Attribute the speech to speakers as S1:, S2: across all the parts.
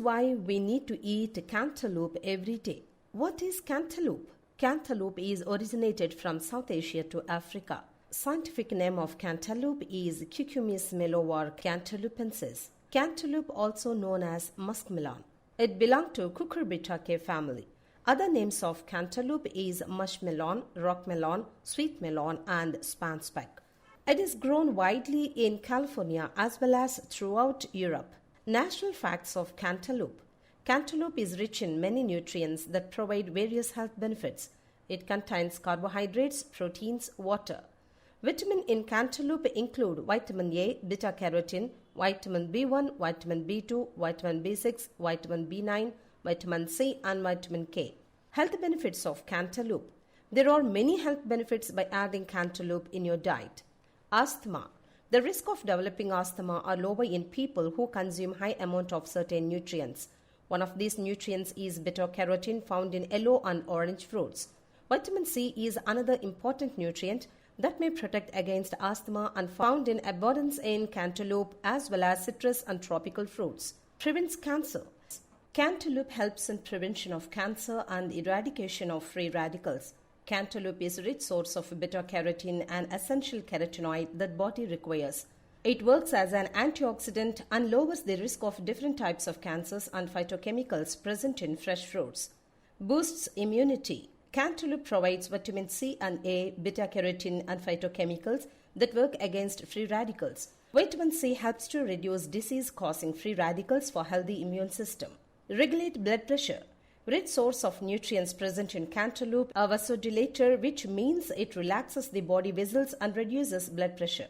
S1: why we need to eat cantaloupe every day. What is cantaloupe? Cantaloupe is originated from South Asia to Africa. Scientific name of cantaloupe is Cucumis melovar cantaloupensis. Cantaloupe also known as muskmelon. It belongs to Cucurbitaceae family. Other names of cantaloupe is mushmelon, rockmelon, sweet melon and spanspec. It is grown widely in California as well as throughout Europe. Natural facts of cantaloupe. Cantaloupe is rich in many nutrients that provide various health benefits. It contains carbohydrates, proteins, water. Vitamin in cantaloupe include vitamin A, beta-carotene, vitamin B1, vitamin B2, vitamin B6, vitamin B9, vitamin C and vitamin K. Health benefits of cantaloupe. There are many health benefits by adding cantaloupe in your diet. Asthma. The risk of developing asthma are lower in people who consume high amount of certain nutrients. One of these nutrients is beta-carotene found in yellow and orange fruits. Vitamin C is another important nutrient that may protect against asthma and found in abundance in cantaloupe as well as citrus and tropical fruits. Prevents cancer. Cantaloupe helps in prevention of cancer and eradication of free radicals. Cantaloupe is a rich source of beta-carotene, an essential carotenoid that body requires. It works as an antioxidant and lowers the risk of different types of cancers and phytochemicals present in fresh fruits. Boosts immunity. Cantaloupe provides vitamin C and A, beta-carotene and phytochemicals that work against free radicals. Vitamin C helps to reduce disease-causing free radicals for healthy immune system. Regulate blood pressure. Rich source of nutrients present in cantaloupe, a vasodilator, which means it relaxes the body vessels and reduces blood pressure.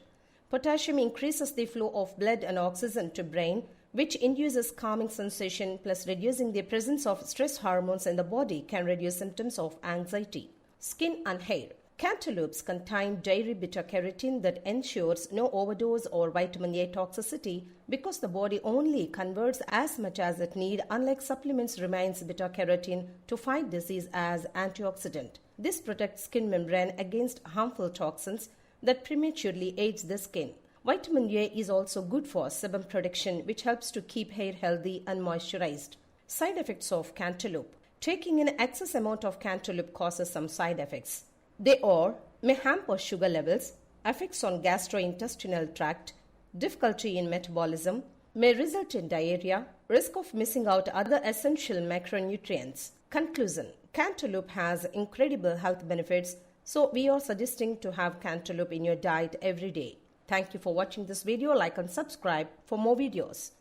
S1: Potassium increases the flow of blood and oxygen to brain, which induces calming sensation, plus reducing the presence of stress hormones in the body can reduce symptoms of anxiety. Skin and hair. Cantaloupes contain dairy beta-carotene that ensures no overdose or vitamin A toxicity because the body only converts as much as it needs, unlike supplements remains beta-carotene to fight disease as antioxidant. This protects skin membrane against harmful toxins that prematurely age the skin. Vitamin A is also good for sebum production, which helps to keep hair healthy and moisturized. Side effects of cantaloupe. Taking an excess amount of cantaloupe causes some side effects. They are may hamper sugar levels, effects on gastrointestinal tract, difficulty in metabolism, may result in diarrhea, risk of missing out other essential macronutrients. Conclusion. Cantaloupe has incredible health benefits, so we are suggesting to have cantaloupe in your diet every day. Thank you for watching this video. Like and subscribe for more videos.